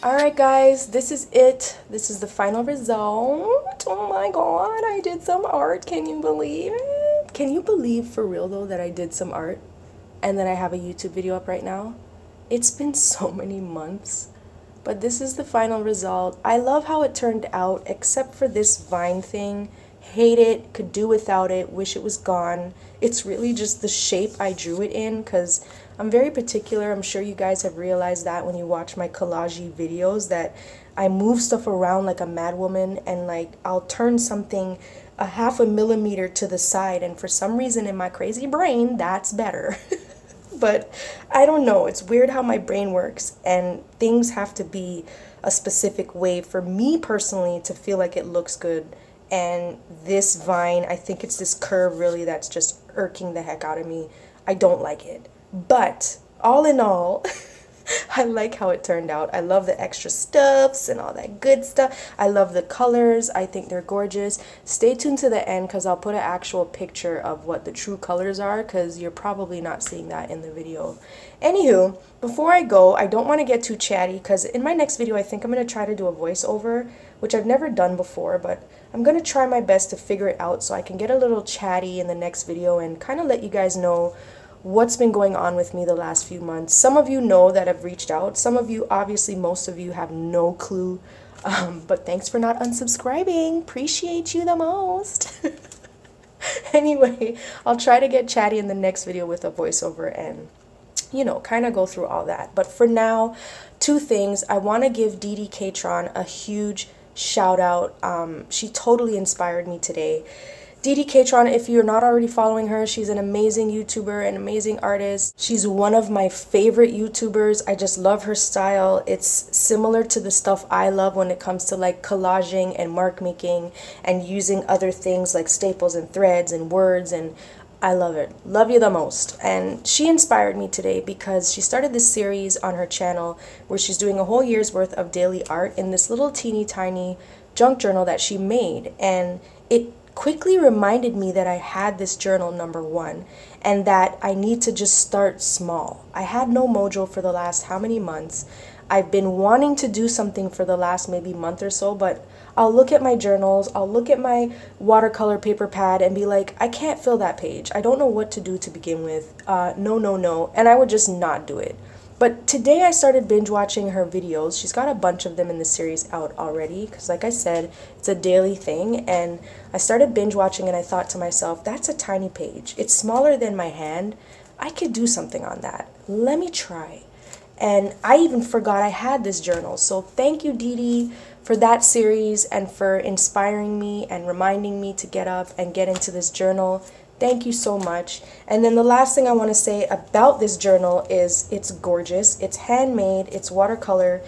Alright guys, this is it. This is the final result. Oh my god, I did some art. Can you believe it? Can you believe for real though that I did some art and that I have a YouTube video up right now? It's been so many months, but this is the final result. I love how it turned out except for this vine thing. Hate it, could do without it, wish it was gone. It's really just the shape I drew it in because I'm very particular. I'm sure you guys have realized that when you watch my collage videos that I move stuff around like a madwoman, and like I'll turn something a half a millimeter to the side, and for some reason in my crazy brain that's better. But I don't know, it's weird how my brain works and things have to be a specific way for me personally to feel like it looks good. And this vine, I think it's this curve really that's just irking the heck out of me. I don't like it. But all in all, I like how it turned out. I love the extra stuffs and all that good stuff. I love the colors. I think they're gorgeous. Stay tuned to the end because I'll put an actual picture of what the true colors are because you're probably not seeing that in the video. Anywho, before I go, I don't want to get too chatty because in my next video I think I'm going to try to do a voiceover, which I've never done before, but I'm going to try my best to figure it out so I can get a little chatty in the next video and kind of let you guys know what's been going on with me the last few months. Some of you know that I've reached out. Some of you, obviously most of you, have no clue. But thanks for not unsubscribing. Appreciate you the most. Anyway, I'll try to get chatty in the next video with a voiceover and, you know, kind of go through all that. But for now, two things. I want to give DeeDee Catron a huge shout out. She totally inspired me today. DeeDee Catron, if you're not already following her, she's an amazing YouTuber, an amazing artist. She's one of my favorite YouTubers. I just love her style. It's similar to the stuff I love when it comes to like collaging and mark making and using other things like staples and threads and words, and I love it. Love you the most. And she inspired me today because she started this series on her channel where she's doing a whole year's worth of daily art in this little teeny tiny junk journal that she made, and it quickly reminded me that I had this journal, number one, and that I need to just start small. I had no mojo for the last how many months. I've been wanting to do something for the last maybe month or so, but I'll look at my journals, I'll look at my watercolor paper pad and be like, I can't fill that page. I don't know what to do to begin with. No. And I would just not do it. But today I started binge watching her videos. She's got a bunch of them in the series out already because, like I said, it's a daily thing. And I started binge watching and I thought to myself, that's a tiny page. It's smaller than my hand. I could do something on that. Let me try. And I even forgot I had this journal. So thank you, DeeDee, for that series and for inspiring me and reminding me to get up and get into this journal. Thank you so much. And then the last thing I want to say about this journal is it's gorgeous. It's handmade. It's watercolor.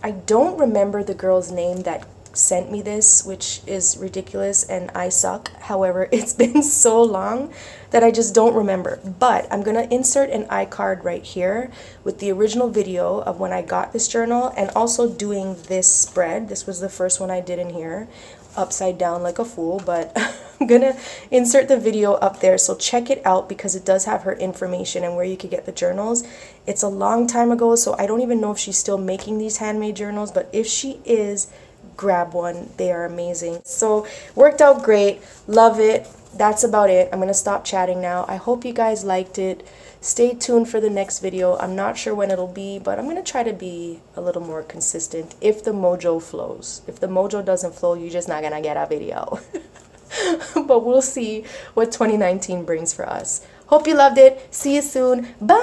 I don't remember the girl's name that sent me this, which is ridiculous and I suck. However, it's been so long that I just don't remember. But I'm going to insert an iCard right here with the original video of when I got this journal and also doing this spread. This was the first one I did in here, upside down like a fool, but I'm gonna insert the video up there, so check it out because it does have her information and where you could get the journals. It's a long time ago, so I don't even know if she's still making these handmade journals, but if she is, grab one. They are amazing. So worked out great, love it. That's about it. I'm gonna stop chatting now. I hope you guys liked it. Stay tuned for the next video. I'm not sure when it'll be, but I'm gonna try to be a little more consistent if the mojo flows. If the mojo doesn't flow, you're just not gonna get a video. But we'll see what 2019 brings for us. Hope you loved it. See you soon. Bye.